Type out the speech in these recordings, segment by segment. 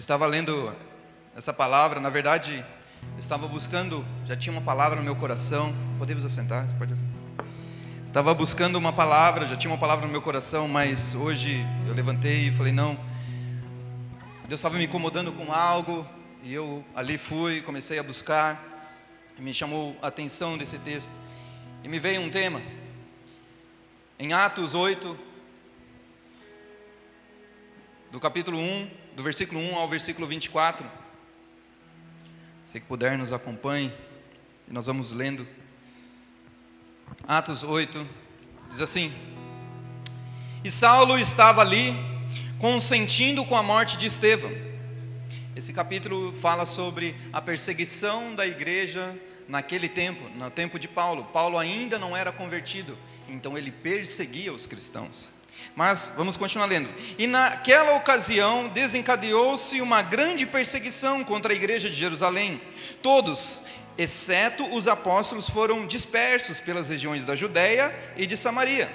estava lendo essa palavra, na verdade, eu estava buscando, já tinha uma palavra no meu coração. Podemos assentar? Pode assentar. Estava buscando uma palavra, já tinha uma palavra no meu coração, mas hoje eu levantei e falei, não, Deus estava me incomodando com algo, e eu ali fui, comecei a buscar, e me chamou a atenção desse texto, e me veio um tema, em Atos 8, do capítulo 1, do versículo 1 ao versículo 24, se puder nos acompanhe, e nós vamos lendo. Atos 8, diz assim: E Saulo estava ali, consentindo com a morte de Estevão. Esse capítulo fala sobre a perseguição da igreja naquele tempo, no tempo de Paulo. Paulo ainda não era convertido, então ele perseguia os cristãos. Mas vamos continuar lendo. E naquela ocasião desencadeou-se uma grande perseguição contra a igreja de Jerusalém. Todos, exceto os apóstolos, foram dispersos pelas regiões da Judéia e de Samaria.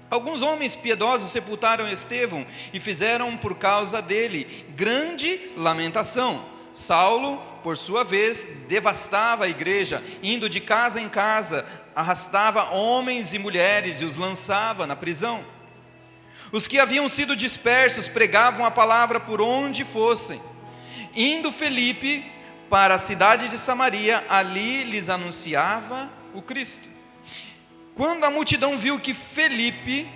Alguns homens piedosos sepultaram Estevão e fizeram por causa dele grande lamentação. Saulo, por sua vez, devastava a igreja, indo de casa em casa, arrastava homens e mulheres e os lançava na prisão. Os que haviam sido dispersos pregavam a palavra por onde fossem. Indo Felipe para a cidade de Samaria, ali lhes anunciava o Cristo. Quando a multidão viu que Felipe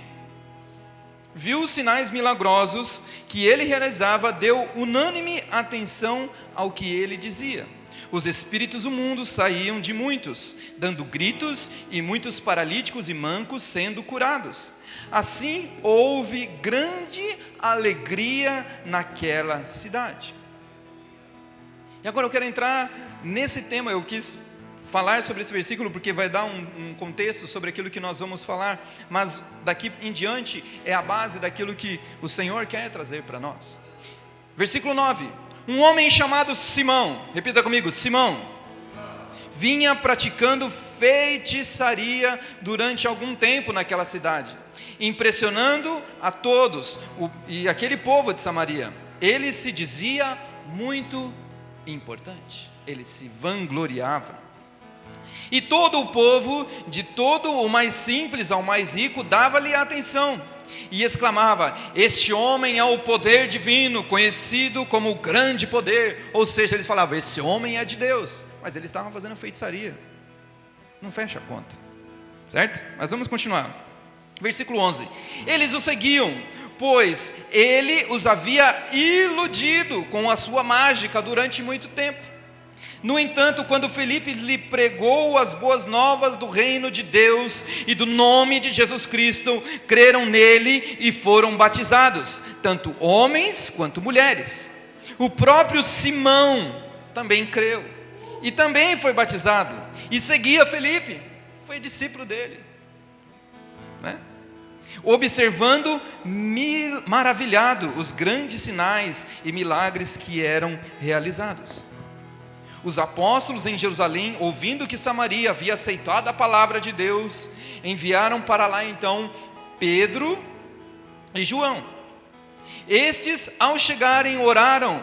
viu os sinais milagrosos que ele realizava, deu unânime atenção ao que ele dizia. Os espíritos do mundo saíam de muitos, dando gritos, e muitos paralíticos e mancos sendo curados. Assim houve grande alegria naquela cidade. E agora eu quero entrar nesse tema. Eu quis falar sobre esse versículo porque vai dar um contexto sobre aquilo que nós vamos falar, mas daqui em diante é a base daquilo que o Senhor quer trazer para nós. Versículo 9: Um homem chamado Simão, repita comigo, Simão, vinha praticando feitiçaria durante algum tempo naquela cidade, impressionando a todos e aquele povo de Samaria. Ele se dizia muito importante, ele se vangloriava. E todo o povo, de todo o mais simples ao mais rico, dava-lhe atenção e exclamava: Este homem é o poder divino, conhecido como o grande poder. Ou seja, eles falavam: esse homem é de Deus, mas eles estavam fazendo feitiçaria. Não fecha a conta, certo? Mas vamos continuar. Versículo 11: Eles o seguiam, pois ele os havia iludido com a sua mágica durante muito tempo. No entanto, quando Felipe lhe pregou as boas novas do reino de Deus e do nome de Jesus Cristo, creram nele e foram batizados, tanto homens quanto mulheres. O próprio Simão também creu e também foi batizado, e seguia Felipe, foi discípulo dele, né? Observando maravilhado os grandes sinais e milagres que eram realizados. Os apóstolos em Jerusalém, ouvindo que Samaria havia aceitado a palavra de Deus, enviaram para lá então Pedro e João. Estes, ao chegarem, oraram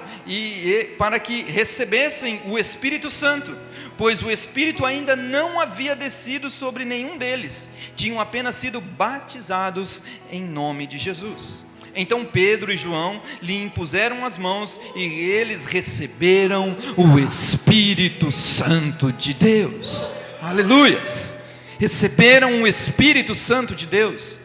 para que recebessem o Espírito Santo, pois o Espírito ainda não havia descido sobre nenhum deles, tinham apenas sido batizados em nome de Jesus. Então Pedro e João lhe impuseram as mãos e eles receberam o Espírito Santo de Deus. Aleluias! Receberam o Espírito Santo de Deus.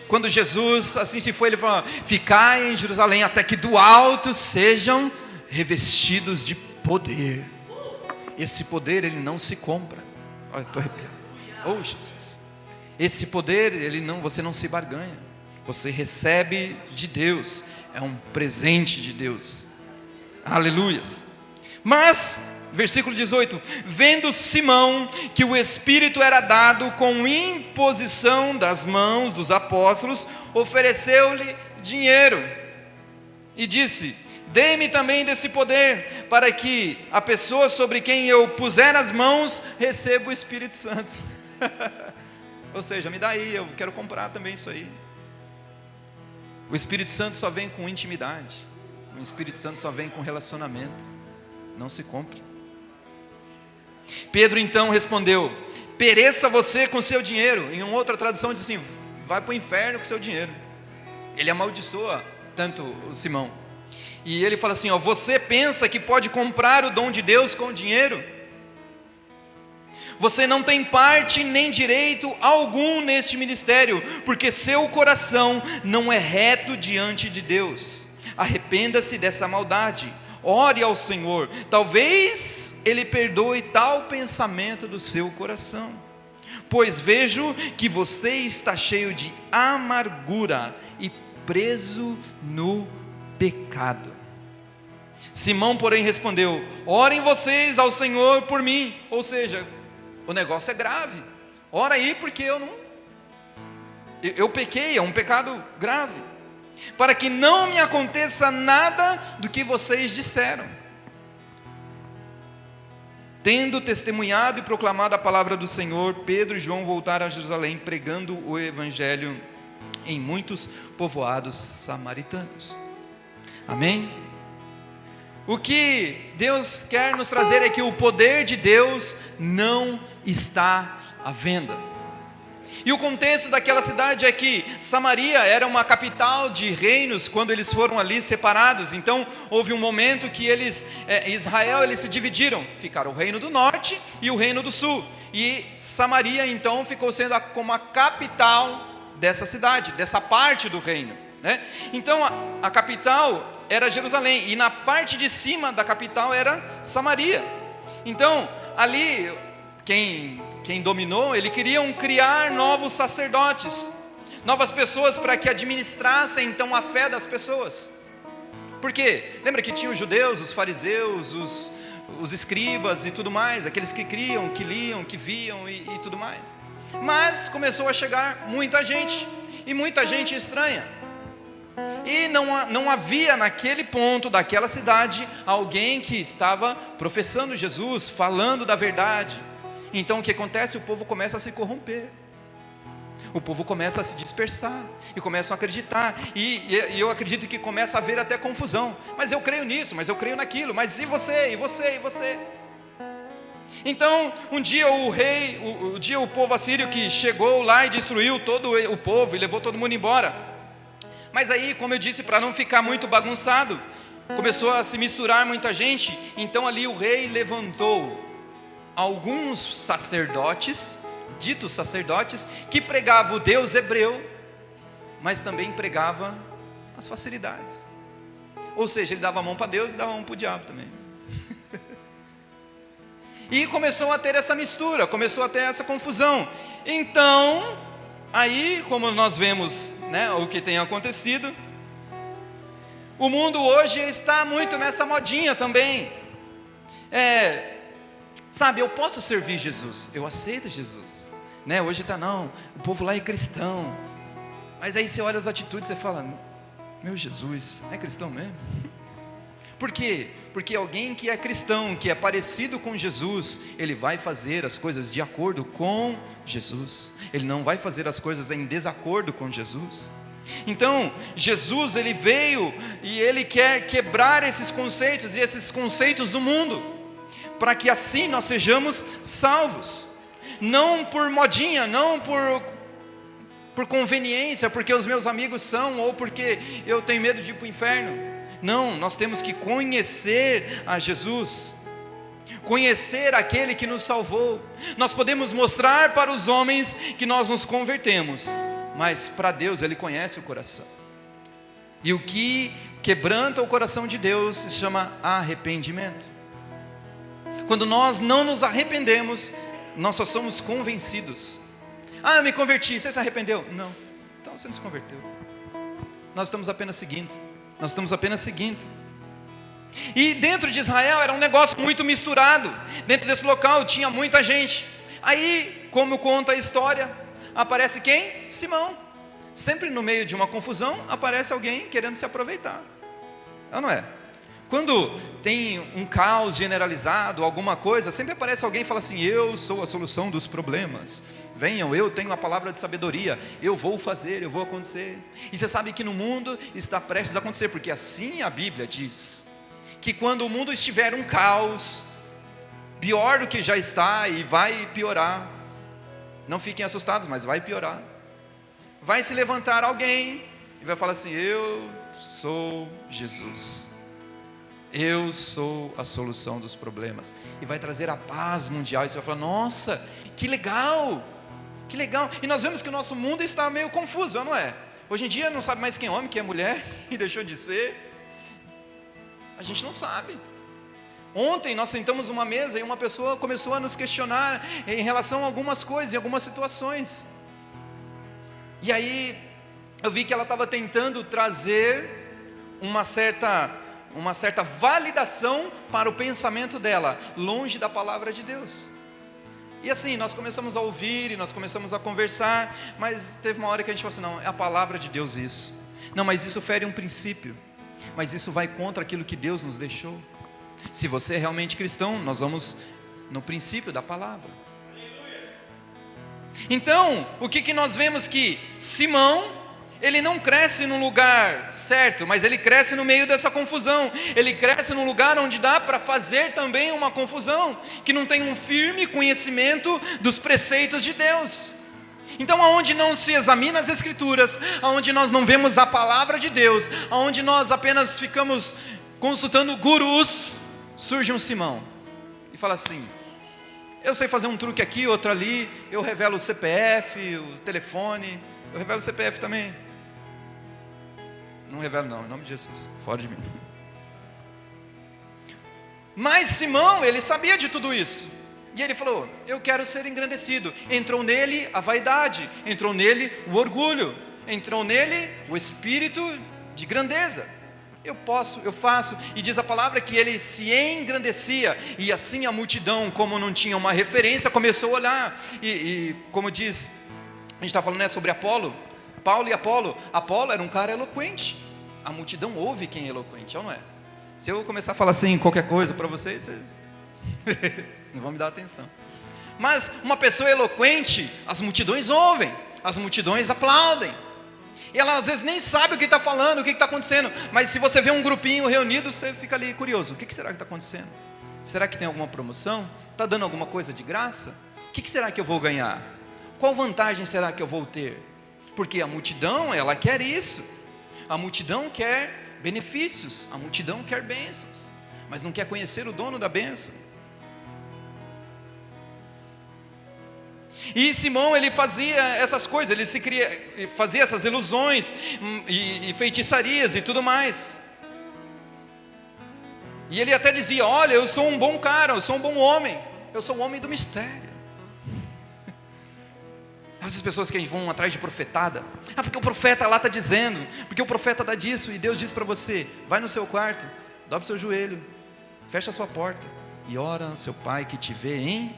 Quando Jesus assim se foi, ele falou: ficai em Jerusalém até que do alto sejam revestidos de poder. Esse poder ele não se compra. Olha, estou arrepiado. Oh, Jesus! Esse poder você não se barganha. Você recebe de Deus, é um presente de Deus. Aleluias. Mas, versículo 18: vendo Simão que o Espírito era dado com imposição das mãos dos apóstolos, ofereceu-lhe dinheiro e disse: dê-me também desse poder, para que a pessoa sobre quem eu puser as mãos receba o Espírito Santo. Ou seja, me dá aí, eu quero comprar também isso aí. O Espírito Santo só vem com intimidade, O Espírito Santo só vem com relacionamento, não se compra. Pedro então respondeu: pereça você com seu dinheiro. Em uma outra tradução diz assim: vai para o inferno com seu dinheiro. Ele amaldiçoa tanto o Simão. E ele fala assim: ó, você pensa que pode comprar o dom de Deus com dinheiro? Você não tem parte nem direito algum neste ministério, porque seu coração não é reto diante de Deus. Arrependa-se dessa maldade, ore ao Senhor, talvez Ele perdoe tal pensamento do seu coração. Pois vejo que você está cheio de amargura e preso no pecado. Simão, porém, respondeu: orem vocês ao Senhor por mim. Ou seja, o negócio é grave. Ora aí, porque eu pequei, é um pecado grave. Para que não me aconteça nada do que vocês disseram. Tendo testemunhado e proclamado a palavra do Senhor, Pedro e João voltaram a Jerusalém, pregando o evangelho em muitos povoados samaritanos. Amém? O que Deus quer nos trazer é que o poder de Deus não está à venda. E o contexto daquela cidade é que Samaria era uma capital de reinos quando eles foram ali separados. Então houve um momento que Israel eles se dividiram, ficaram o reino do norte e o reino do sul. E Samaria então ficou sendo como a capital dessa cidade, dessa parte do reino, né? Então a capital era Jerusalém, e na parte de cima da capital era Samaria. Então ali quem dominou, eles queriam criar novos sacerdotes, novas pessoas para que administrassem então a fé das pessoas. Por quê? Lembra que tinha os judeus, os fariseus, os escribas e tudo mais, aqueles que criam, que liam, que viam e tudo mais. Mas começou a chegar muita gente, e muita gente estranha. E não havia naquele ponto daquela cidade alguém que estava professando Jesus, falando da verdade. Então o que acontece? O povo começa a se corromper, o povo começa a se dispersar, e começam a acreditar, e eu acredito que começa a haver até confusão. Mas eu creio nisso, mas eu creio naquilo, mas e você, e você, e você? Então um dia o povo assírio que chegou lá e destruiu todo o povo, e levou todo mundo embora. Mas aí, como eu disse, para não ficar muito bagunçado, começou a se misturar muita gente. Então ali o rei levantou alguns sacerdotes, ditos sacerdotes, que pregavam o Deus hebreu, mas também pregava as facilidades. Ou seja, ele dava a mão para Deus e dava a mão para o diabo também. E começou a ter essa mistura, começou a ter essa confusão. Então aí, como nós vemos, né, o que tem acontecido, o mundo hoje está muito nessa modinha também. Sabe, eu posso servir Jesus, eu aceito Jesus, né? Hoje está, não, o povo lá é cristão. Mas aí você olha as atitudes e você fala: meu Jesus, é cristão mesmo? Por quê? Porque alguém que é cristão, que é parecido com Jesus, ele vai fazer as coisas de acordo com Jesus. Ele não vai fazer as coisas em desacordo com Jesus. Então, Jesus, ele veio e ele quer quebrar esses conceitos e esses conceitos do mundo, para que assim nós sejamos salvos. Não por modinha, não por conveniência, porque os meus amigos são, ou porque eu tenho medo de ir para o inferno. Não, nós temos que conhecer a Jesus, conhecer aquele que nos salvou. Nós podemos mostrar para os homens que nós nos convertemos, mas para Deus Ele conhece o coração. E o que quebranta o coração de Deus se chama arrependimento. Quando nós não nos arrependemos, nós só somos convencidos. Eu me converti, você se arrependeu? Não, então você não se converteu. Nós estamos apenas seguindo. E dentro de Israel era um negócio muito misturado. Dentro desse local tinha muita gente. Aí, como conta a história, aparece quem? Simão. Sempre no meio de uma confusão aparece alguém querendo se aproveitar. Não é? Quando tem um caos generalizado, alguma coisa, sempre aparece alguém e fala assim: eu sou a solução dos problemas. Venham, eu tenho a palavra de sabedoria, eu vou fazer, eu vou acontecer. E você sabe que no mundo está prestes a acontecer, porque assim a Bíblia diz, que quando o mundo estiver um caos, pior do que já está, e vai piorar, não fiquem assustados, mas vai piorar, vai se levantar alguém, e vai falar assim: eu sou Jesus, eu sou a solução dos problemas, e vai trazer a paz mundial, e você vai falar: nossa, que legal, que legal. E nós vemos que o nosso mundo está meio confuso, não é? Hoje em dia não sabe mais quem é homem, quem é mulher, e deixou de ser, a gente não sabe. Ontem nós sentamos numa mesa e uma pessoa começou a nos questionar em relação a algumas coisas, em algumas situações, e aí eu vi que ela estava tentando trazer uma certa validação para o pensamento dela, longe da palavra de Deus. E assim, nós começamos a ouvir e nós começamos a conversar, mas teve uma hora que a gente falou assim: não, é a palavra de Deus isso. Não, mas isso fere um princípio, mas isso vai contra aquilo que Deus nos deixou. Se você é realmente cristão, nós vamos no princípio da palavra. Então, o que nós vemos? Que Simão, ele não cresce no lugar certo, mas ele cresce no meio dessa confusão. Ele cresce num lugar onde dá para fazer também uma confusão, que não tem um firme conhecimento dos preceitos de Deus. Então, aonde não se examina as Escrituras, aonde nós não vemos a palavra de Deus, aonde nós apenas ficamos consultando gurus, surge um Simão e fala assim: eu sei fazer um truque aqui, outro ali, eu revelo o CPF, o telefone, eu revelo o CPF também. Não revelo não, em nome de Jesus, fora de mim. Mas Simão, ele sabia de tudo isso, e ele falou: eu quero ser engrandecido. Entrou nele a vaidade, entrou nele o orgulho, entrou nele o espírito de grandeza. Eu posso, eu faço, e diz a palavra que ele se engrandecia, e assim a multidão, como não tinha uma referência, começou a olhar, e como diz, a gente está falando, né, sobre Paulo e Apolo era um cara eloquente, a multidão ouve quem é eloquente, ou não é? Se eu começar a falar assim, qualquer coisa para vocês não vão me dar atenção, mas uma pessoa eloquente, as multidões ouvem, as multidões aplaudem, e ela às vezes nem sabe o que está falando, o que está acontecendo, mas se você vê um grupinho reunido, você fica ali curioso: o que será que está acontecendo? Será que tem alguma promoção? Está dando alguma coisa de graça? O que será que eu vou ganhar? Qual vantagem será que eu vou ter? Porque a multidão, ela quer isso, a multidão quer benefícios, a multidão quer bênçãos, mas não quer conhecer o dono da bênção. E Simão, ele fazia essas coisas, fazia essas ilusões e feitiçarias e tudo mais. E ele até dizia: olha, eu sou um bom cara, eu sou um bom homem, eu sou um homem do mistério. Essas pessoas que vão atrás de profetada, porque o profeta lá está dizendo, porque o profeta dá disso, e Deus diz para você: vai no seu quarto, dobra o seu joelho, fecha a sua porta e ora ao seu pai que te vê em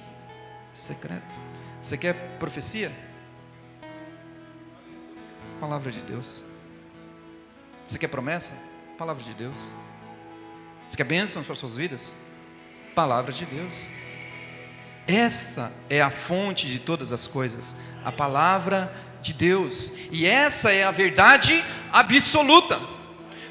secreto. Você quer profecia? Palavra de Deus. Você quer promessa? Palavra de Deus. Você quer bênção para as suas vidas? Palavra de Deus. Essa é a fonte de todas as coisas, a palavra de Deus, e essa é a verdade absoluta,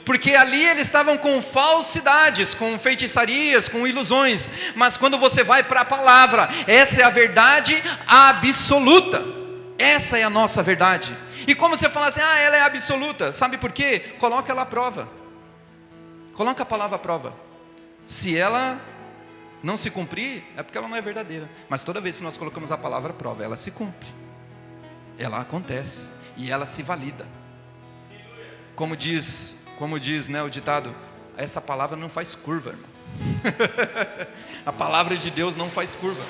porque ali eles estavam com falsidades, com feitiçarias, com ilusões, mas quando você vai para a palavra, essa é a verdade absoluta, essa é a nossa verdade. E como você fala assim: ela é absoluta, sabe por quê? Coloca ela à prova, coloca a palavra à prova. Se ela não se cumprir, é porque ela não é verdadeira, mas toda vez que nós colocamos a palavra à prova, ela se cumpre, ela acontece, e ela se valida. Como diz, né, o ditado: essa palavra não faz curva, irmão. A palavra de Deus não faz curva.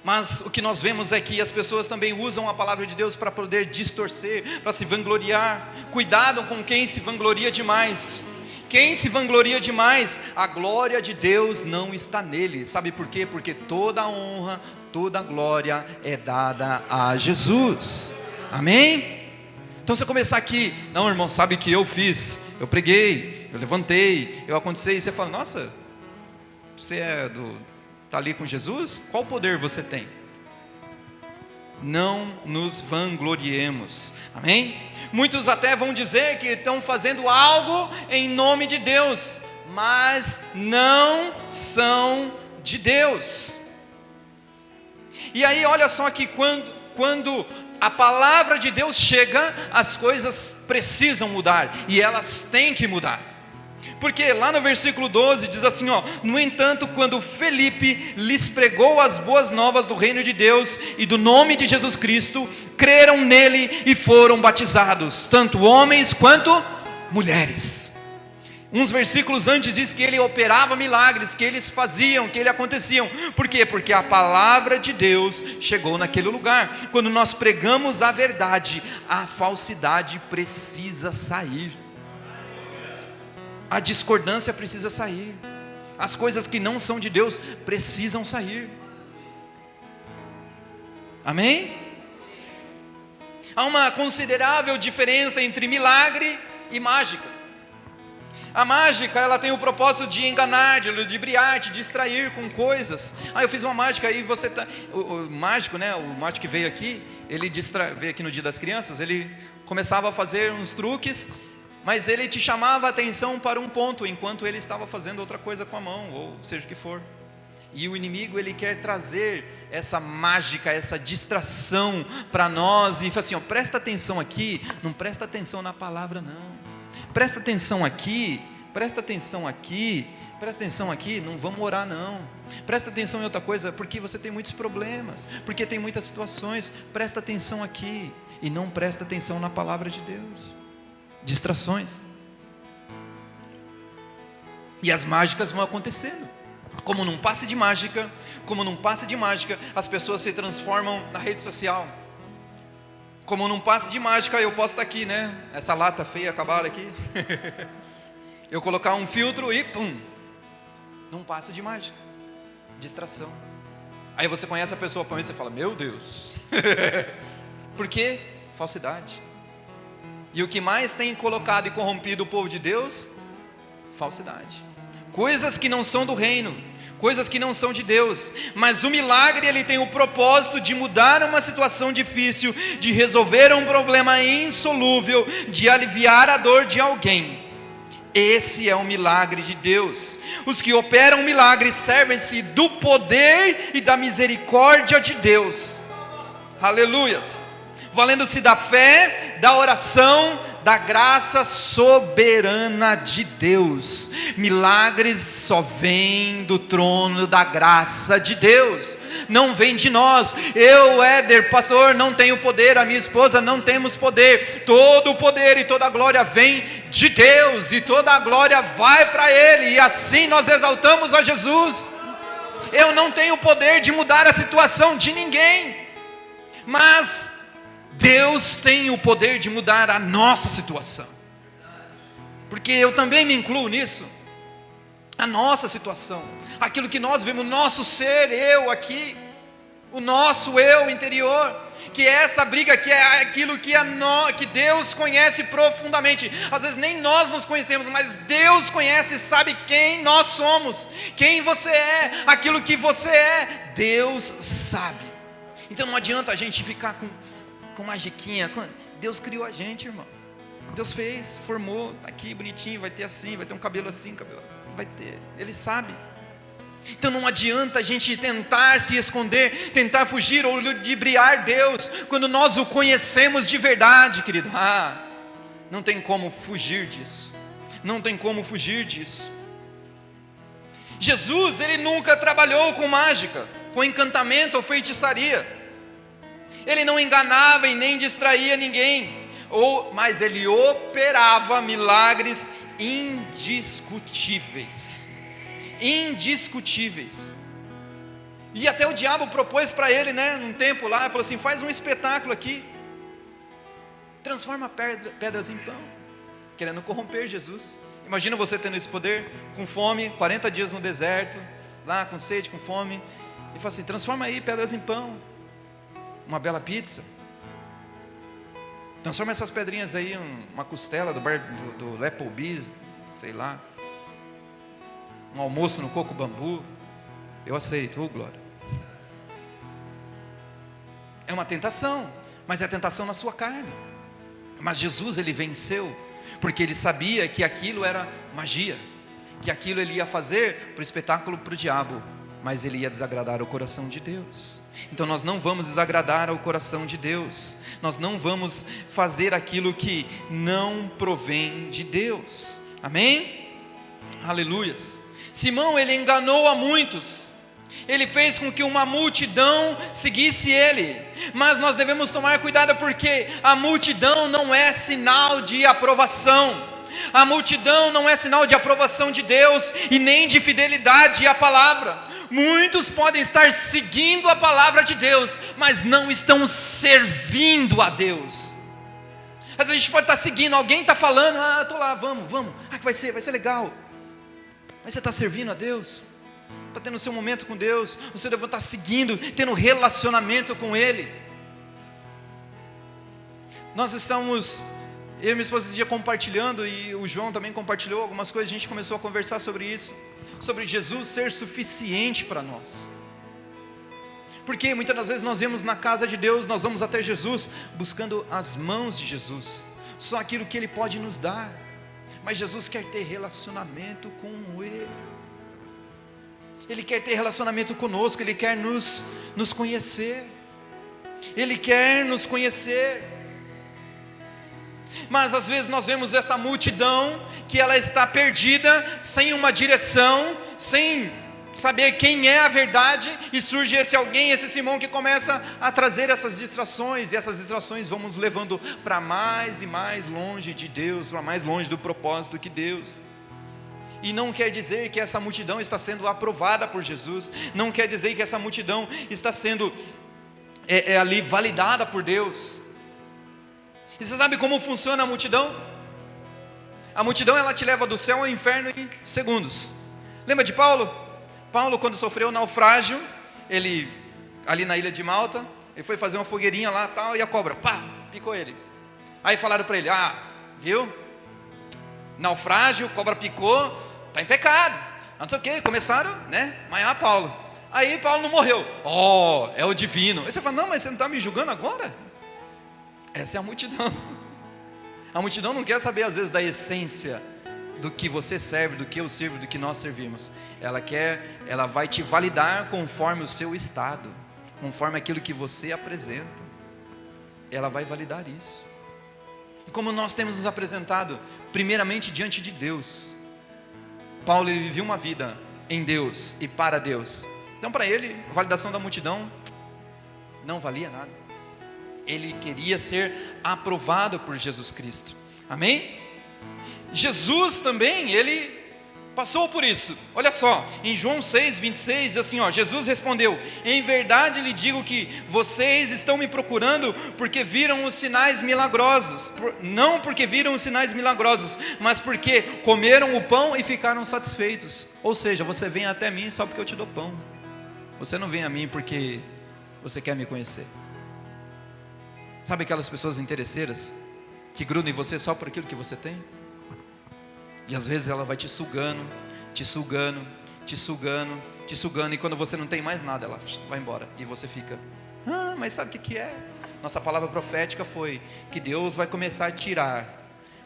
Mas o que nós vemos é que as pessoas também usam a palavra de Deus para poder distorcer, para se vangloriar. Cuidado com quem se vangloria demais. Quem se vangloria demais, a glória de Deus não está nele. Sabe por quê? Porque toda a honra, toda a glória é dada a Jesus. Amém? Então você começar aqui, não irmão, sabe o que eu fiz? Eu preguei, eu levantei, eu acontecei, e você fala, nossa, você está ali com Jesus? Qual poder você tem? Não nos vangloriemos, amém? Muitos até vão dizer que estão fazendo algo em nome de Deus, mas não são de Deus. E aí olha só que quando a palavra de Deus chega, as coisas precisam mudar, e elas têm que mudar. Porque lá no versículo 12 diz assim, no entanto, quando Felipe lhes pregou as boas novas do reino de Deus e do nome de Jesus Cristo, creram nele e foram batizados, tanto homens quanto mulheres. Uns versículos antes diz que ele operava milagres, que eles faziam, que eles aconteciam. Por quê? Porque a palavra de Deus chegou naquele lugar. Quando nós pregamos a verdade, a falsidade precisa sair. A discordância precisa sair. As coisas que não são de Deus precisam sair. Amém? Há uma considerável diferença entre milagre e mágica. A mágica, ela tem o propósito de enganar, de ludibriar, de distrair com coisas. Eu fiz uma mágica, aí você tá... O mágico, né? O mágico que veio aqui, ele veio aqui no Dia das Crianças, ele começava a fazer uns truques, mas ele te chamava a atenção para um ponto, enquanto ele estava fazendo outra coisa com a mão, ou seja o que for. E o inimigo, ele quer trazer essa mágica, essa distração para nós, e fala assim, presta atenção aqui, não presta atenção na palavra não. Presta atenção aqui, presta atenção aqui, presta atenção aqui, não vamos orar não. Presta atenção em outra coisa, porque você tem muitos problemas, porque tem muitas situações. Presta atenção aqui, e não presta atenção na palavra de Deus. Distrações. E as mágicas vão acontecendo. Como num passe de mágica, as pessoas se transformam na rede social. Como num passe de mágica, eu posso estar aqui, né? Essa lata feia acabada aqui. Eu colocar um filtro e pum! Num passe de mágica. Distração. Aí você conhece a pessoa para mim e você fala, meu Deus. Por quê? Falsidade. E o que mais tem colocado e corrompido o povo de Deus? Falsidade. Coisas que não são do reino, coisas que não são de Deus. Mas o milagre, ele tem o propósito de mudar uma situação difícil, de resolver um problema insolúvel, de aliviar a dor de alguém. Esse é o milagre de Deus. Os que operam o milagre servem-se do poder e da misericórdia de Deus. Aleluias. Valendo-se da fé, da oração, da graça soberana de Deus. Milagres só vêm do trono da graça de Deus, não vem de nós. Eu, Éder, pastor, não tenho poder, a minha esposa não temos poder. Todo o poder e toda a glória vem de Deus, e toda a glória vai para Ele, e assim nós exaltamos a Jesus. Eu não tenho poder de mudar a situação de ninguém, mas Deus tem o poder de mudar a nossa situação, porque eu também me incluo nisso. A nossa situação, aquilo que nós vemos, o nosso ser, eu aqui, o nosso eu interior, que é essa briga, que é aquilo que Deus conhece profundamente. Às vezes nem nós nos conhecemos, mas Deus conhece e sabe quem nós somos, quem você é, aquilo que você é, Deus sabe. Então não adianta a gente ficar com magiquinha. Deus criou a gente, irmão. Deus fez, formou, tá aqui bonitinho, vai ter assim, vai ter um cabelo assim, vai ter, Ele sabe. Então não adianta a gente tentar se esconder, tentar fugir ou ludibriar Deus, quando nós o conhecemos de verdade, querido. Não tem como fugir disso. Não tem como fugir disso. Jesus, Ele nunca trabalhou com mágica, com encantamento ou feitiçaria. Ele não enganava e nem distraía ninguém, mas Ele operava milagres indiscutíveis. Indiscutíveis. E até o diabo propôs para ele, num tempo lá, falou assim, faz um espetáculo aqui, transforma pedras em pão, querendo corromper Jesus. Imagina você tendo esse poder, com fome, 40 dias no deserto, lá com sede, com fome, e fala assim, transforma aí pedras em pão. Uma bela pizza. Transforma essas pedrinhas aí em uma costela do bar do Applebee's, sei lá. Um almoço no Coco Bambu. Eu aceito, glória. É uma tentação, mas é tentação na sua carne. Mas Jesus, ele venceu, porque ele sabia que aquilo era magia, que aquilo ele ia fazer para o espetáculo para o diabo, mas ele ia desagradar o coração de Deus. Então nós não vamos desagradar o coração de Deus, nós não vamos fazer aquilo que não provém de Deus, amém? Aleluias. Simão, ele enganou a muitos, ele fez com que uma multidão seguisse ele, mas nós devemos tomar cuidado, porque a multidão não é sinal de aprovação, a multidão não é sinal de aprovação de Deus, e nem de fidelidade à palavra. Muitos podem estar seguindo a palavra de Deus, mas não estão servindo a Deus. Às vezes a gente pode estar seguindo, alguém está falando, estou lá, vamos, que vai ser legal, mas você está servindo a Deus? Está tendo o seu momento com Deus? Você deve estar seguindo, tendo relacionamento com Ele. Nós estamos, eu e minha esposa esse dia compartilhando, e o João também compartilhou algumas coisas, a gente começou a conversar sobre isso, sobre Jesus ser suficiente para nós. Porque muitas das vezes nós vemos na casa de Deus, nós vamos até Jesus, buscando as mãos de Jesus, só aquilo que Ele pode nos dar, mas Jesus quer ter relacionamento com Ele. Ele quer ter relacionamento conosco, Ele quer nos conhecer, Ele quer nos conhecer. Mas às vezes nós vemos essa multidão, que ela está perdida, sem uma direção, sem saber quem é a verdade, e surge esse alguém, esse Simão, que começa a trazer essas distrações, e essas distrações vão nos levando para mais e mais longe de Deus, para mais longe do propósito que Deus. E não quer dizer que essa multidão está sendo aprovada por Jesus, não quer dizer que essa multidão está sendo ali validada por Deus. E você sabe como funciona a multidão? A multidão, ela te leva do céu ao inferno em segundos. Lembra de Paulo? Paulo, quando sofreu o naufrágio, ele, ali na ilha de Malta, ele foi fazer uma fogueirinha lá tal, e a cobra, picou ele. Aí falaram para ele, viu? Naufrágio, cobra picou, está em pecado, não sei o que, começaram, maiar Paulo. Aí Paulo não morreu, é o divino. Aí você fala, não, mas você não está me julgando agora? Essa é a multidão. A multidão não quer saber às vezes da essência do que você serve, do que eu sirvo, do que nós servimos. Ela vai te validar conforme o seu estado, conforme aquilo que você apresenta. Ela vai validar isso. E como nós temos nos apresentado, primeiramente diante de Deus. Paulo, ele vivia uma vida em Deus e para Deus. Então para ele, a validação da multidão não valia nada. Ele queria ser aprovado por Jesus Cristo. Amém? Jesus também, ele passou por isso. Olha só, em João 6:26 diz assim, Jesus respondeu, em verdade lhe digo que vocês estão me procurando porque viram os sinais milagrosos, não porque viram os sinais milagrosos, mas porque comeram o pão e ficaram satisfeitos. Ou seja, você vem até mim só porque eu te dou pão, você não vem a mim porque você quer me conhecer. Sabe aquelas pessoas interesseiras que grudam em você só por aquilo que você tem? E às vezes ela vai te sugando, te sugando, te sugando, te sugando, e quando você não tem mais nada, ela vai embora, e você fica, mas sabe o que é? Nossa palavra profética foi que Deus vai começar a tirar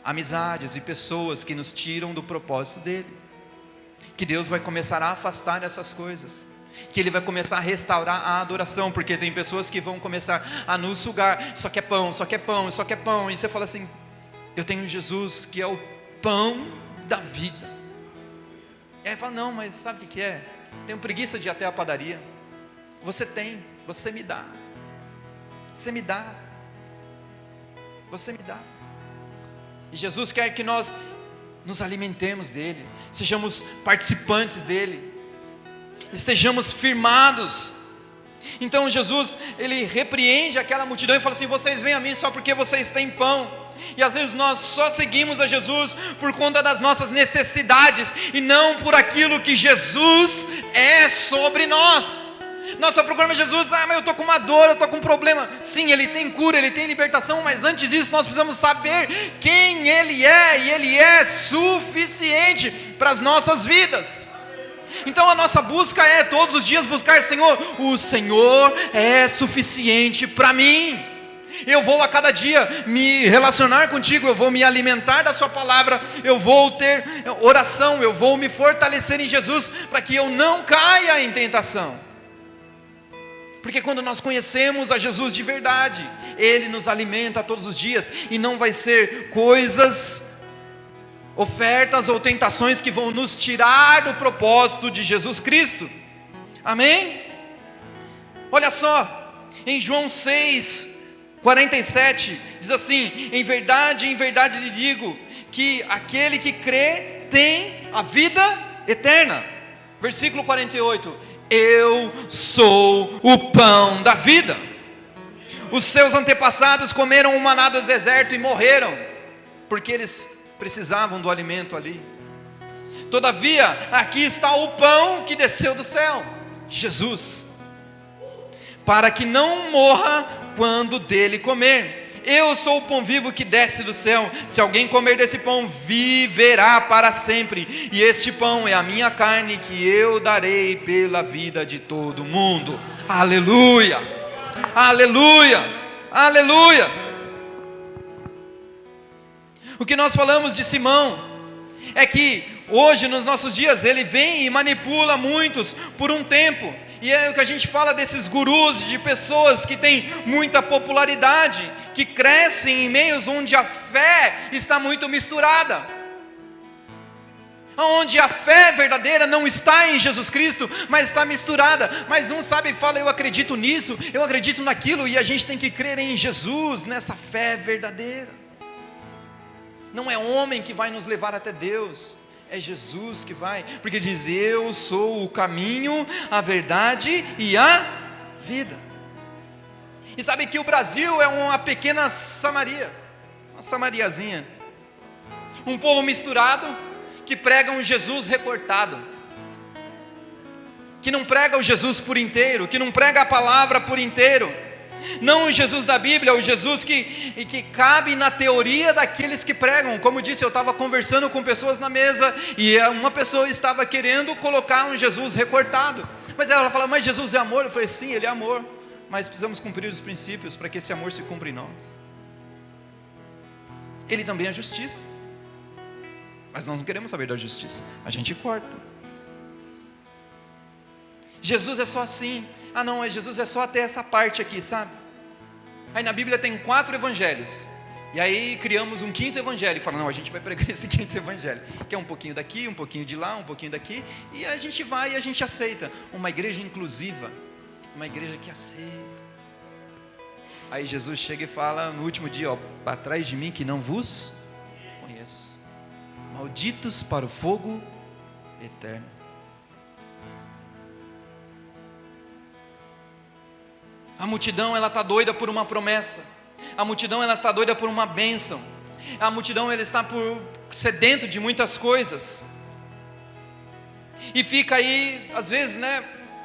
amizades e pessoas que nos tiram do propósito dele, que Deus vai começar a afastar essas coisas, que Ele vai começar a restaurar a adoração, porque tem pessoas que vão começar a nos sugar, só quer pão, só quer pão, só quer pão, e você fala assim, eu tenho Jesus que é o pão da vida. E aí fala, não, mas sabe o que é? Tenho preguiça de ir até a padaria. Você tem, você me dá. Você me dá. Você me dá. E Jesus quer que nós nos alimentemos dele, sejamos participantes dele, estejamos firmados. Então Jesus, ele repreende aquela multidão e fala assim, vocês vêm a mim só porque vocês têm pão. E às vezes nós só seguimos a Jesus por conta das nossas necessidades, e não por aquilo que Jesus é sobre nós. Nós só procuramos Jesus, mas eu estou com uma dor, eu estou com um problema. Sim, Ele tem cura, Ele tem libertação, mas antes disso nós precisamos saber quem Ele é, e Ele é suficiente para as nossas vidas. Então a nossa busca é todos os dias buscar: Senhor, o Senhor é suficiente para mim. Eu vou a cada dia me relacionar contigo, eu vou me alimentar da sua palavra, eu vou ter oração, eu vou me fortalecer em Jesus, para que eu não caia em tentação. Porque quando nós conhecemos a Jesus de verdade, Ele nos alimenta todos os dias, e não vai ser coisas, ofertas ou tentações que vão nos tirar do propósito de Jesus Cristo. Amém? Olha só, em João 6:47, diz assim: em verdade lhe digo, que aquele que crê tem a vida eterna. Versículo 48, eu sou o pão da vida. Os seus antepassados comeram o maná do deserto e morreram, porque eles precisavam do alimento ali. Todavia, aqui está o pão que desceu do céu, Jesus, para que não morra quando dele comer. Eu sou o pão vivo que desce do céu. Se alguém comer desse pão, viverá para sempre. E este pão é a minha carne, que eu darei pela vida de todo mundo. Aleluia, aleluia, aleluia. O que nós falamos de Simão é que hoje, nos nossos dias, ele vem e manipula muitos por um tempo. E é o que a gente fala desses gurus, de pessoas que têm muita popularidade, que crescem em meios onde a fé está muito misturada, onde a fé verdadeira não está em Jesus Cristo, mas está misturada. Mas um sabe e fala: eu acredito nisso, eu acredito naquilo, e a gente tem que crer em Jesus, nessa fé verdadeira. Não é homem que vai nos levar até Deus, é Jesus que vai, porque diz: eu sou o caminho, a verdade e a vida. E sabe que o Brasil é uma pequena Samaria, uma samariazinha, um povo misturado, que prega um Jesus recortado, que não prega o Jesus por inteiro, que não prega a palavra por inteiro. Não o Jesus da Bíblia, o Jesus que cabe na teoria daqueles que pregam. Como disse, eu estava conversando com pessoas na mesa, e uma pessoa estava querendo colocar um Jesus recortado, mas ela fala: mas Jesus é amor? Eu falei: sim, Ele é amor, mas precisamos cumprir os princípios para que esse amor se cumpra em nós. Ele também é justiça, mas nós não queremos saber da justiça, a gente corta. Jesus é só assim. Ah não, Jesus é só até essa parte aqui, sabe? Aí na Bíblia tem 4 evangelhos, e aí criamos um 5º evangelho, e falamos: não, a gente vai pregar esse 5º evangelho, que é um pouquinho daqui, um pouquinho de lá, um pouquinho daqui, e a gente vai e a gente aceita. Uma igreja inclusiva, uma igreja que aceita. Aí Jesus chega e fala no último dia: ó, para trás de mim que não vos conheço, malditos para o fogo eterno. A multidão, ela está doida por uma promessa. A multidão, ela está doida por uma bênção. A multidão, ela está sedento de muitas coisas. E fica aí, às vezes, né,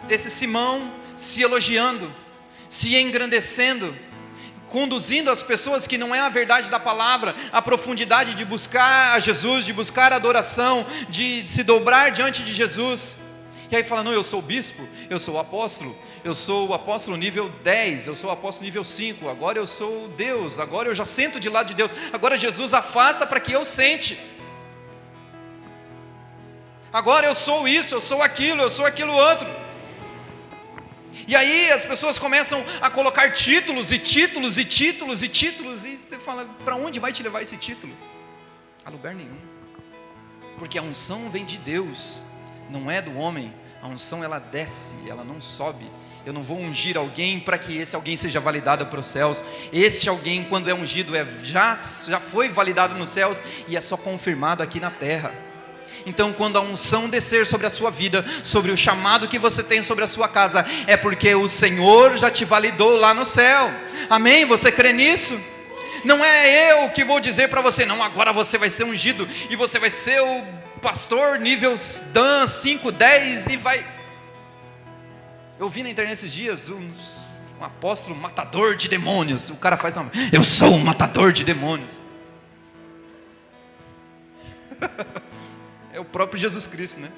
esse Simão se elogiando, se engrandecendo, conduzindo as pessoas que não é a verdade da palavra, a profundidade de buscar a Jesus, de buscar a adoração, de se dobrar diante de Jesus. E aí fala: não, eu sou o bispo, eu sou o apóstolo nível 10, eu sou o apóstolo nível 5, agora eu sou Deus, agora eu já sento de lado de Deus, agora Jesus afasta para que eu sente, agora eu sou isso, eu sou aquilo outro. E aí as pessoas começam a colocar títulos e títulos e títulos e títulos, e você fala: para onde vai te levar esse título? A lugar nenhum, porque a unção vem de Deus, não é do homem. A unção, ela desce, ela não sobe. Eu não vou ungir alguém para que esse alguém seja validado para os céus. Este alguém, quando é ungido, já foi validado nos céus, e é só confirmado aqui na terra. Então, quando a unção descer sobre a sua vida, sobre o chamado que você tem sobre a sua casa, é porque o Senhor já te validou lá no céu. Amém? Você crê nisso? Não é eu que vou dizer para você: não, agora você vai ser ungido, e você vai ser o pastor nível Dan 5, 10, e vai. Eu vi na internet esses dias um apóstolo matador de demônios. O cara faz, não, eu sou um matador de demônios. É o próprio Jesus Cristo, né?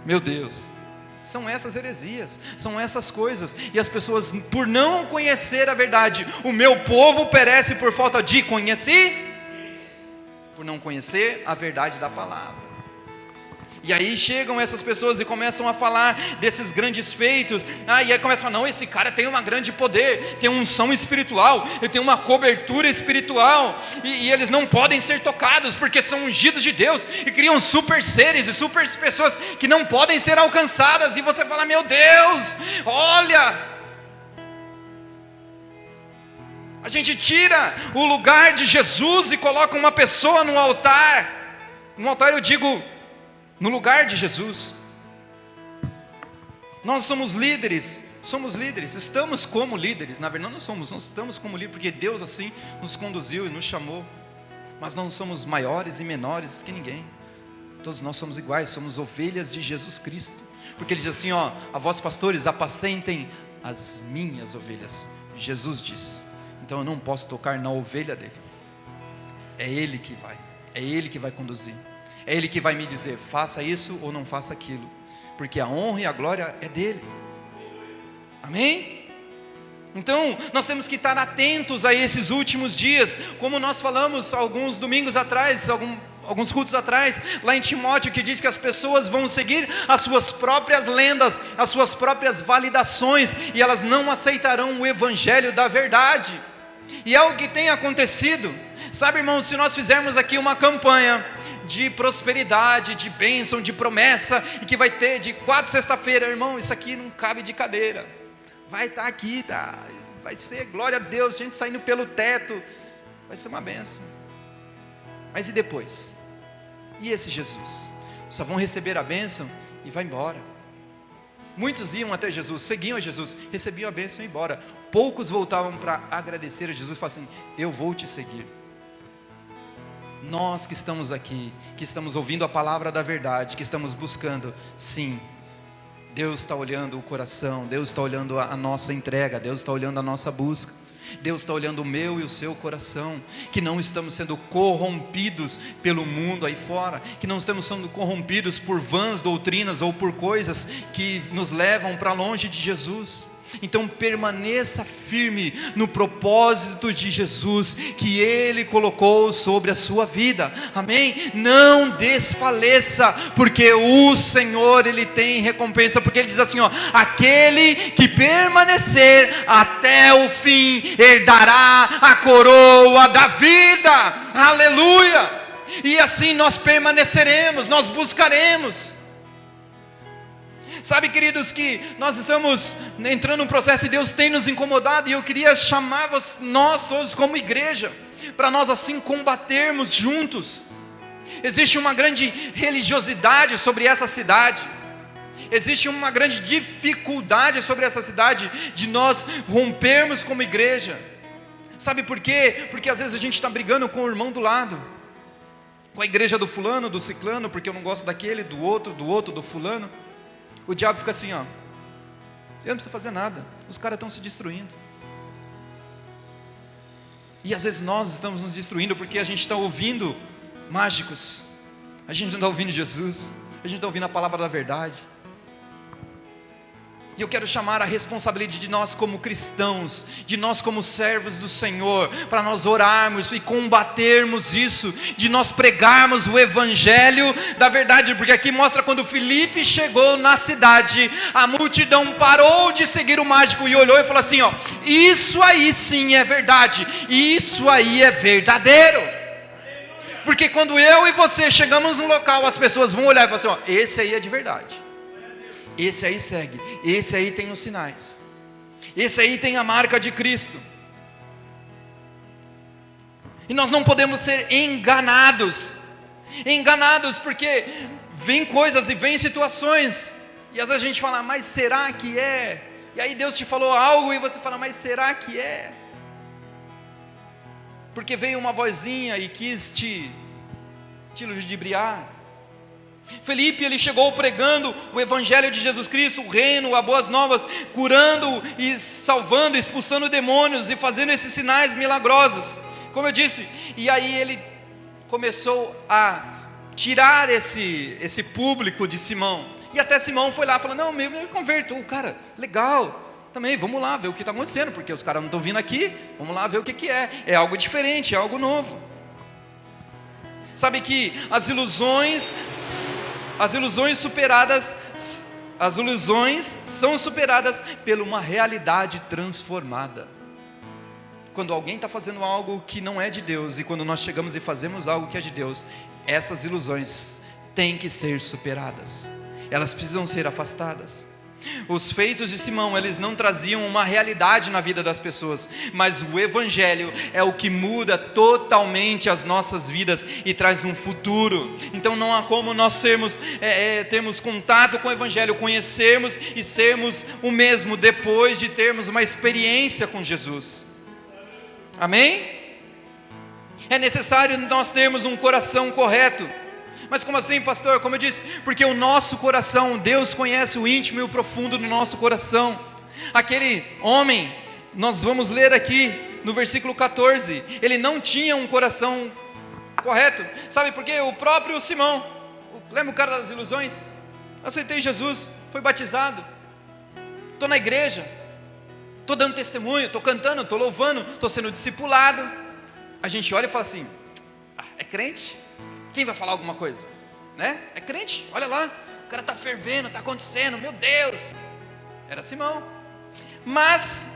Meu Deus. São essas heresias, são essas coisas. E as pessoas, por não conhecer a verdade, o meu povo perece por falta de conhecer, por não conhecer a verdade da palavra. E aí chegam essas pessoas e começam a falar desses grandes feitos. E aí começam a falar, não, esse cara tem um grande poder, tem uma unção espiritual, ele tem uma cobertura espiritual, e eles não podem ser tocados, porque são ungidos de Deus, e criam super seres e super pessoas que não podem ser alcançadas, e você fala, meu Deus, olha, a gente tira o lugar de Jesus e coloca uma pessoa no altar eu digo, no lugar de Jesus. Nós somos líderes, estamos como líderes, na verdade nós estamos como líderes, porque Deus assim nos conduziu e nos chamou, mas nós não somos maiores e menores que ninguém, todos nós somos iguais, somos ovelhas de Jesus Cristo, porque Ele diz assim, a vós pastores, apacentem as minhas ovelhas, Jesus diz, então eu não posso tocar na ovelha dele, é Ele que vai conduzir, é Ele que vai me dizer, faça isso ou não faça aquilo, porque a honra e a glória é dele, amém? Então, nós temos que estar atentos a esses últimos dias, como nós falamos alguns domingos atrás, alguns cultos atrás, lá em Timóteo, que diz que as pessoas vão seguir as suas próprias lendas, as suas próprias validações, e elas não aceitarão o evangelho da verdade, e é o que tem acontecido, sabe, irmãos, se nós fizermos aqui uma campanha de prosperidade, de bênção, de promessa, e que vai ter de 4 sexta-feira, irmão, isso aqui não cabe de cadeira, vai estar aqui, tá? Vai ser, glória a Deus, gente saindo pelo teto, vai ser uma bênção, mas e depois? E esse Jesus? Só vão receber a bênção e vai embora. Muitos iam até Jesus, seguiam a Jesus, recebiam a bênção e iam embora, poucos voltavam para agradecer a Jesus, e falavam assim, eu vou te seguir. Nós que estamos aqui, que estamos ouvindo a palavra da verdade, que estamos buscando, sim, Deus está olhando o coração, Deus está olhando a nossa entrega, Deus está olhando a nossa busca, Deus está olhando o meu e o seu coração, que não estamos sendo corrompidos pelo mundo aí fora, que não estamos sendo corrompidos por vãs doutrinas ou por coisas que nos levam para longe de Jesus. Então permaneça firme no propósito de Jesus que Ele colocou sobre a sua vida, amém? Não desfaleça, porque o Senhor, Ele tem recompensa, porque Ele diz assim, aquele que permanecer até o fim, herdará a coroa da vida, aleluia, e assim nós permaneceremos, nós buscaremos. Sabe, queridos, que nós estamos entrando num processo e Deus tem nos incomodado, e eu queria chamar nós todos como igreja, para nós assim combatermos juntos. Existe uma grande religiosidade sobre essa cidade, existe uma grande dificuldade sobre essa cidade, de nós rompermos como igreja. Sabe por quê? Porque às vezes a gente está brigando com o irmão do lado, com a igreja do fulano, do ciclano, porque eu não gosto daquele, do outro, do fulano. O diabo fica assim, eu não preciso fazer nada, os caras estão se destruindo. E às vezes nós estamos nos destruindo porque a gente está ouvindo mágicos, a gente não está ouvindo Jesus, a gente está ouvindo a palavra da verdade. E eu quero chamar a responsabilidade de nós como cristãos, de nós como servos do Senhor, para nós orarmos e combatermos isso, de nós pregarmos o evangelho da verdade, porque aqui mostra quando Filipe chegou na cidade, a multidão parou de seguir o mágico e olhou e falou assim, isso aí sim é verdade, isso aí é verdadeiro. Porque quando eu e você chegamos no local, as pessoas vão olhar e falar assim, esse aí é de verdade. Esse aí segue, esse aí tem os sinais, esse aí tem a marca de Cristo. E nós não podemos ser enganados porque vem coisas e vem situações, e às vezes a gente fala, mas será que é? E aí Deus te falou algo e você fala, mas será que é? Porque veio uma vozinha e quis te ludibriar. Felipe, ele chegou pregando o evangelho de Jesus Cristo, o reino, as boas novas, curando e salvando, expulsando demônios e fazendo esses sinais milagrosos, como eu disse. E aí ele começou a tirar esse público de Simão, e até Simão foi lá, falou, não, me converto, cara, legal, também, vamos lá ver o que está acontecendo, porque os caras não estão vindo aqui, vamos lá ver o que é algo diferente, é algo novo. Sabe que as ilusões são superadas por uma realidade transformada. Quando alguém está fazendo algo que não é de Deus, e quando nós chegamos e fazemos algo que é de Deus, essas ilusões têm que ser superadas, elas precisam ser afastadas. Os feitos de Simão, eles não traziam uma realidade na vida das pessoas, mas o Evangelho é o que muda totalmente as nossas vidas e traz um futuro. Então não há como nós termos contato com o Evangelho, conhecermos e sermos o mesmo depois de termos uma experiência com Jesus. Amém? É necessário nós termos um coração correto. Mas como assim, pastor? Como eu disse, porque o nosso coração, Deus conhece o íntimo e o profundo do nosso coração. Aquele homem, nós vamos ler aqui no versículo 14, ele não tinha um coração correto. Sabe por quê? O próprio Simão, lembra o cara das ilusões? Aceitei Jesus, foi batizado, estou na igreja, estou dando testemunho, estou cantando, estou louvando, estou sendo discipulado. A gente olha e fala assim, é crente? Quem vai falar alguma coisa? Né? É crente, olha lá, o cara está fervendo, está acontecendo, meu Deus. Era Simão. Mas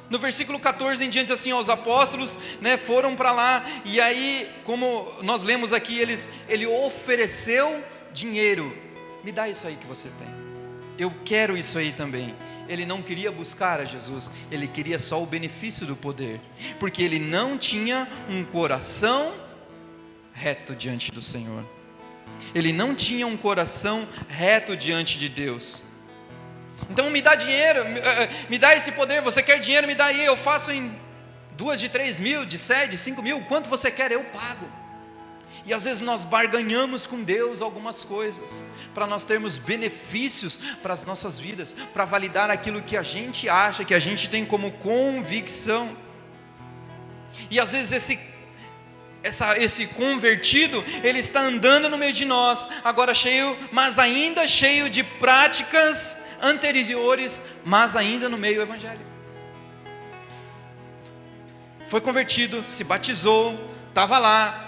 no versículo 14 em diante, assim, os apóstolos, né, foram para lá, e aí, como nós lemos aqui, ele ofereceu dinheiro. Me dá isso aí que você tem, eu quero isso aí também. Ele não queria buscar a Jesus, ele queria só o benefício do poder, porque ele não tinha um coração reto diante do Senhor. Ele não tinha um coração reto diante de Deus. Então me dá dinheiro, me dá esse poder. Você quer dinheiro? Me dá aí, eu faço em 2 de 3 mil, de 7, de 5 mil, quanto você quer, eu pago. E às vezes nós barganhamos com Deus algumas coisas, para nós termos benefícios para as nossas vidas, para validar aquilo que a gente acha, que a gente tem como convicção. E às vezes esse convertido, ele está andando no meio de nós, agora mas ainda cheio de práticas anteriores, mas ainda no meio evangélico. Foi convertido, se batizou, estava lá,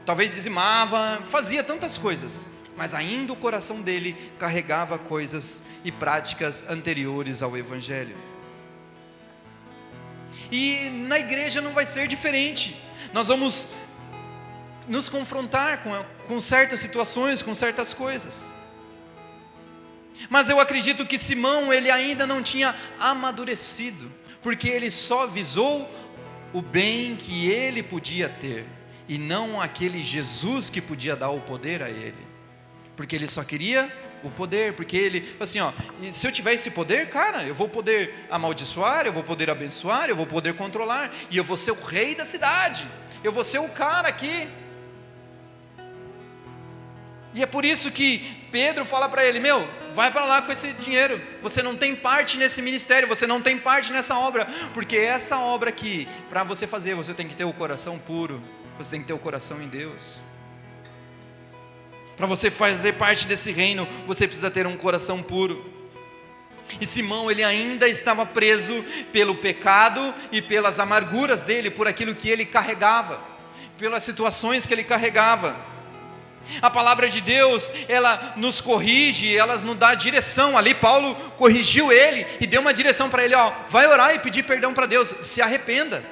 talvez dizimava, fazia tantas coisas, mas ainda o coração dele carregava coisas e práticas anteriores ao evangelho. E na igreja não vai ser diferente. Nós vamos nos confrontar com certas situações, com certas coisas. Mas eu acredito que Simão, ele ainda não tinha amadurecido, porque ele só visou o bem que ele podia ter, e não aquele Jesus que podia dar o poder a ele, porque ele só queria o poder, porque ele, assim, se eu tiver esse poder, cara, eu vou poder amaldiçoar, eu vou poder abençoar, eu vou poder controlar, e eu vou ser o rei da cidade, eu vou ser o cara aqui. E é por isso que Pedro fala para ele, vai para lá com esse dinheiro, você não tem parte nesse ministério, você não tem parte nessa obra, porque essa obra aqui, para você fazer, você tem que ter o coração puro, você tem que ter o coração em Deus. Para você fazer parte desse reino, você precisa ter um coração puro. E Simão, ele ainda estava preso pelo pecado e pelas amarguras dele, por aquilo que ele carregava, pelas situações que ele carregava. A palavra de Deus, ela nos corrige, ela nos dá direção. Ali Paulo corrigiu ele e deu uma direção para ele, vai orar e pedir perdão para Deus, se arrependa.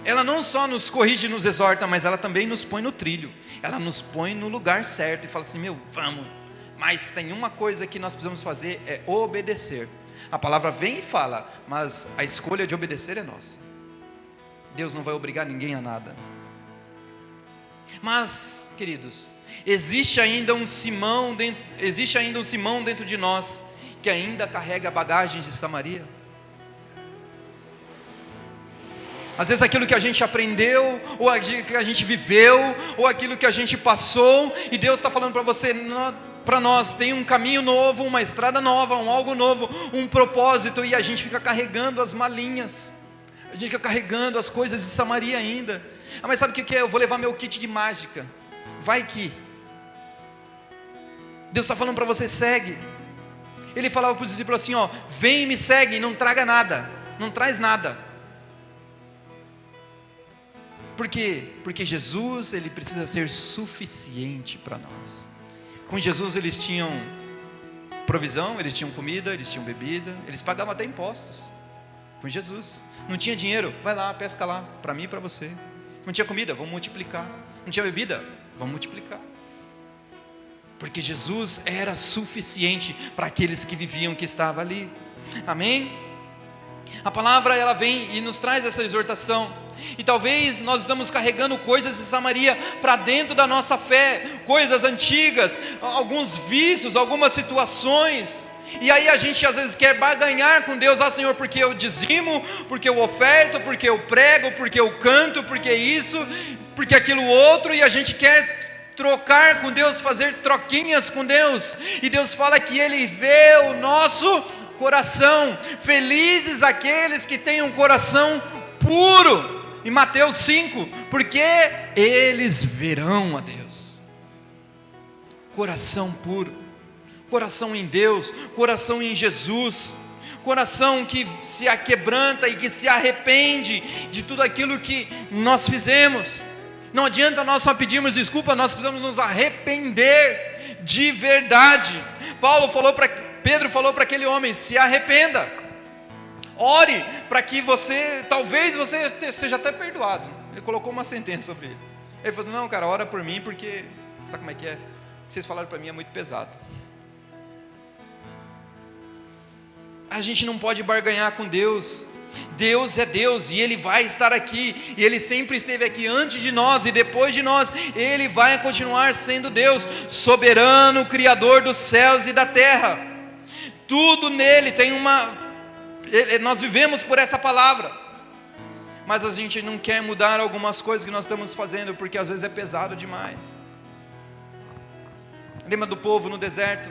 Ela não só nos corrige e nos exorta, mas ela também nos põe no trilho, ela nos põe no lugar certo e fala assim, vamos, mas tem uma coisa que nós precisamos fazer, é obedecer. A palavra vem e fala, mas a escolha de obedecer é nossa. Deus não vai obrigar ninguém a nada. Mas, queridos, existe ainda um Simão dentro de nós, que ainda carrega bagagens de Samaria. Às vezes aquilo que a gente aprendeu, ou aquilo que a gente viveu, ou aquilo que a gente passou, e Deus está falando para você, para nós, tem um caminho novo, uma estrada nova, um algo novo, um propósito, e a gente fica carregando as malinhas, a gente fica carregando as coisas de Samaria ainda. Mas sabe o que é? Eu vou levar meu kit de mágica, vai que Deus está falando para você, segue. Ele falava para os discípulos assim, vem e me segue, não traga nada, não traz nada. Por quê? Porque Jesus, ele precisa ser suficiente para nós. Com Jesus eles tinham provisão, eles tinham comida, eles tinham bebida, eles pagavam até impostos. Com Jesus, não tinha dinheiro, vai lá, pesca lá, para mim e para você. Não tinha comida, vamos multiplicar. Não tinha bebida, vamos multiplicar. Porque Jesus era suficiente para aqueles que viviam, que estavam ali. Amém? A palavra, ela vem e nos traz essa exortação. E talvez nós estamos carregando coisas de Samaria para dentro da nossa fé, coisas antigas, alguns vícios, algumas situações. E aí a gente às vezes quer barganhar com Deus, Senhor, porque eu dizimo, porque eu oferto, porque eu prego, porque eu canto, porque isso, porque aquilo outro, e a gente quer trocar com Deus, fazer troquinhas com Deus. E Deus fala que Ele vê o nosso coração. Felizes aqueles que têm um coração puro. Em Mateus 5, porque eles verão a Deus. Coração puro, coração em Deus, coração em Jesus, coração que se aquebranta e que se arrepende de tudo aquilo que nós fizemos. Não adianta nós só pedirmos desculpa, nós precisamos nos arrepender de verdade. Pedro falou para aquele homem, se arrependa. Ore para que talvez você seja até perdoado. Ele colocou uma sentença sobre ele. Ele falou assim, não cara, ora por mim, porque, sabe como é? O que vocês falaram para mim é muito pesado. A gente não pode barganhar com Deus. Deus é Deus e Ele vai estar aqui, e Ele sempre esteve aqui antes de nós e depois de nós, Ele vai continuar sendo Deus, soberano, Criador dos céus e da terra. Tudo nele tem nós vivemos por essa palavra, mas a gente não quer mudar algumas coisas que nós estamos fazendo, porque às vezes é pesado demais. Lembra do povo no deserto?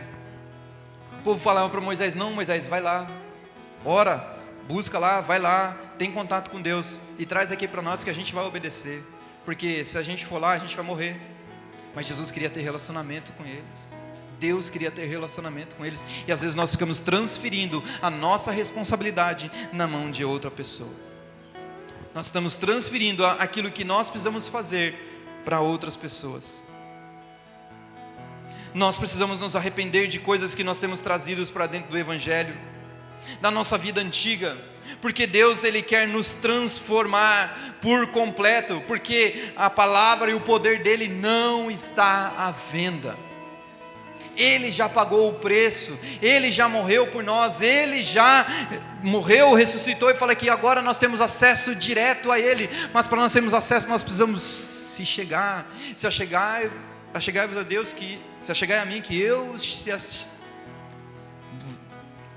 O povo falava para Moisés, não Moisés, vai lá, ora, busca lá, vai lá, tem contato com Deus, e traz aqui para nós que a gente vai obedecer, porque se a gente for lá, a gente vai morrer. Mas Jesus queria ter relacionamento com eles. Deus queria ter relacionamento com eles, e às vezes nós ficamos transferindo a nossa responsabilidade na mão de outra pessoa. Nós estamos transferindo aquilo que nós precisamos fazer para outras pessoas. Nós precisamos nos arrepender de coisas que nós temos trazido para dentro do Evangelho, da nossa vida antiga, porque Deus, Ele quer nos transformar por completo, porque a palavra e o poder dEle não está à venda. Ele já pagou o preço, Ele já morreu por nós, Ele já morreu, ressuscitou e fala que agora nós temos acesso direto a Ele. Mas para nós termos acesso, nós precisamos se achegar a Deus, que se achegar a mim, que eu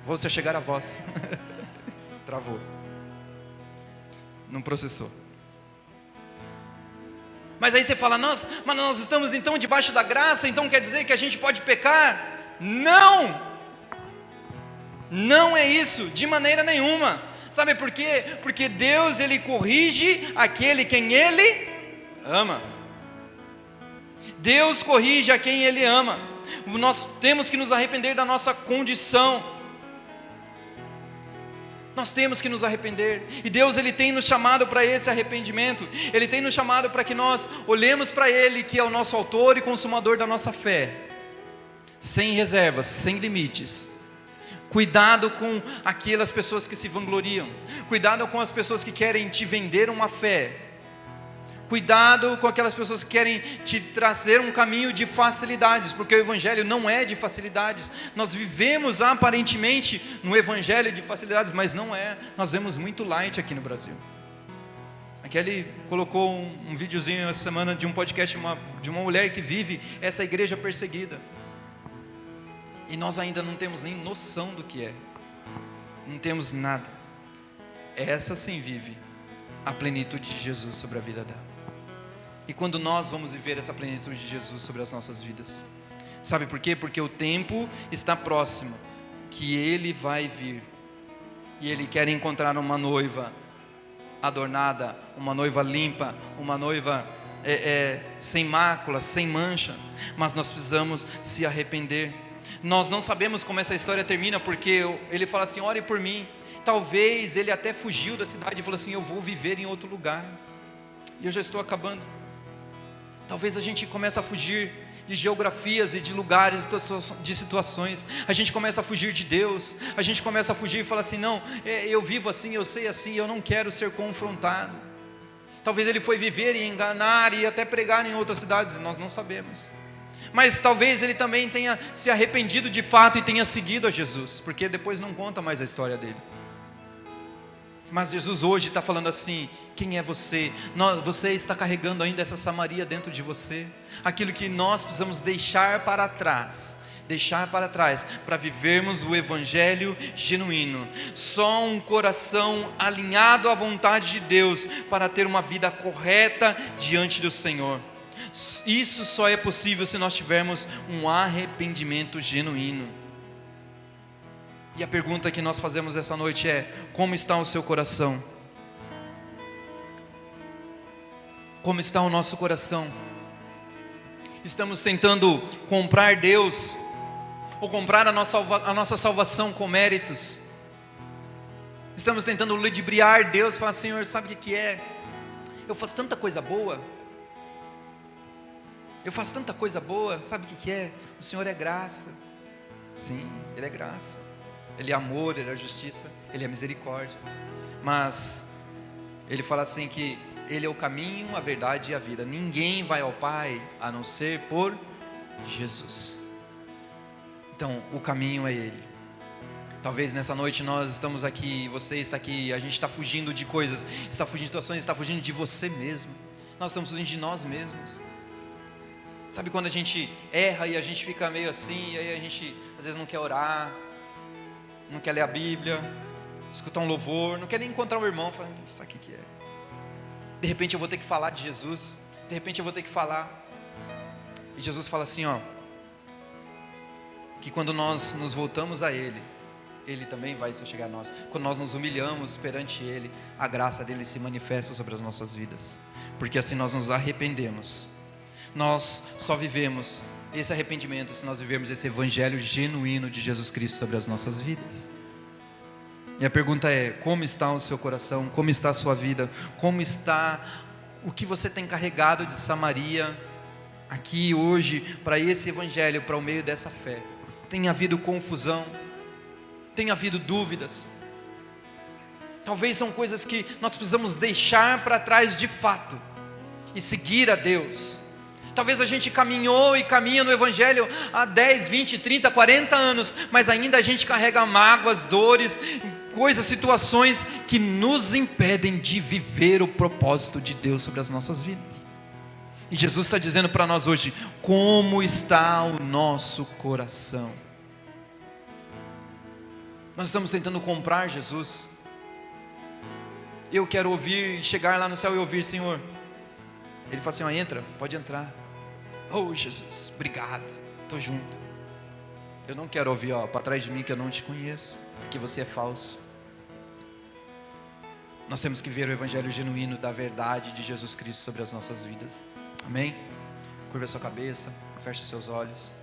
vou se achegar a vós. Travou, não processou. Mas aí você fala, mas nós estamos então debaixo da graça, então quer dizer que a gente pode pecar? Não! Não é isso, de maneira nenhuma. Sabe por quê? Porque Deus, Ele corrige aquele quem Ele ama. Deus corrige a quem Ele ama. Nós temos que nos arrepender da nossa condição. Nós temos que nos arrepender, e Deus, Ele tem nos chamado para esse arrependimento. Ele tem nos chamado para que nós olhemos para Ele, que é o nosso autor e consumador da nossa fé, sem reservas, sem limites. Cuidado com aquelas pessoas que se vangloriam, cuidado com as pessoas que querem te vender uma fé, cuidado com aquelas pessoas que querem te trazer um caminho de facilidades, porque o Evangelho não é de facilidades. Nós vivemos aparentemente no Evangelho de facilidades, mas não é. Nós vemos muito light aqui no Brasil. Aqui ele colocou um videozinho essa semana de um podcast de uma mulher que vive essa igreja perseguida, e nós ainda não temos nem noção do que é, não temos nada. Essa sim vive a plenitude de Jesus sobre a vida dela. E quando nós vamos viver essa plenitude de Jesus sobre as nossas vidas? Sabe por quê? Porque o tempo está próximo, que Ele vai vir. E Ele quer encontrar uma noiva adornada, uma noiva limpa, uma noiva sem mácula, sem mancha. Mas nós precisamos se arrepender. Nós não sabemos como essa história termina, porque ele fala assim, ore por mim. Talvez ele até fugiu da cidade e falou assim, eu vou viver em outro lugar. E eu já estou acabando. Talvez a gente comece a fugir de geografias e de lugares, de situações. A gente começa a fugir de Deus. A gente começa a fugir e fala assim, não, eu vivo assim, eu sei assim, eu não quero ser confrontado. Talvez ele foi viver e enganar e até pregar em outras cidades, nós não sabemos. Mas talvez ele também tenha se arrependido de fato e tenha seguido a Jesus, porque depois não conta mais a história dele. Mas Jesus hoje está falando assim, quem é você? Você está carregando ainda essa Samaria dentro de você, aquilo que nós precisamos deixar para trás, para vivermos o Evangelho genuíno. Só um coração alinhado à vontade de Deus, para ter uma vida correta diante do Senhor. Isso só é possível se nós tivermos um arrependimento genuíno. E a pergunta que nós fazemos essa noite é, como está o seu coração? Como está o nosso coração? Estamos tentando comprar Deus, ou comprar a nossa salvação com méritos? Estamos tentando ludibriar Deus, falar, Senhor, sabe o que é? Eu faço tanta coisa boa, sabe o que é? O Senhor é graça. Sim, Ele é graça, Ele é amor, Ele é justiça, Ele é misericórdia. Mas Ele fala assim que Ele é o caminho, a verdade e a vida. Ninguém vai ao Pai a não ser por Jesus. Então o caminho é Ele. Talvez nessa noite nós estamos aqui, você está aqui, a gente está fugindo de coisas, está fugindo de situações, está fugindo de você mesmo. Nós estamos fugindo de nós mesmos. Sabe quando a gente erra e a gente fica meio assim, e aí a gente às vezes não quer orar, não quer ler a Bíblia, escutar um louvor, não quer nem encontrar um irmão, fala, isso aqui que é. De repente eu vou ter que falar de Jesus, de repente eu vou ter que falar. E Jesus fala assim, ó, que quando nós nos voltamos a Ele, Ele também vai se chegar a nós. Quando nós nos humilhamos perante Ele, a graça dEle se manifesta sobre as nossas vidas, porque assim nós nos arrependemos. Nós só vivemos esse arrependimento se nós vivermos esse Evangelho genuíno de Jesus Cristo sobre as nossas vidas. E a pergunta é, como está o seu coração? Como está a sua vida? Como está o que você tem carregado de Samaria aqui hoje para esse Evangelho, para o meio dessa fé? Tem havido confusão? Tem havido dúvidas? Talvez são coisas que nós precisamos deixar para trás de fato e seguir a Deus. Talvez a gente caminhou e caminha no Evangelho há 10, 20, 30, 40 anos, mas ainda a gente carrega mágoas, dores, coisas, situações que nos impedem de viver o propósito de Deus sobre as nossas vidas. E Jesus está dizendo para nós hoje, como está o nosso coração? Nós estamos tentando comprar Jesus. Eu quero ouvir, chegar lá no céu e ouvir, Senhor. Ele fala assim, ó, entra, pode entrar. Oh Jesus, obrigado, estou junto. Eu não quero ouvir, ó, para trás de mim que eu não te conheço, porque você é falso. Nós temos que ver o Evangelho genuíno da verdade de Jesus Cristo sobre as nossas vidas. Amém? Curva a sua cabeça, feche seus olhos.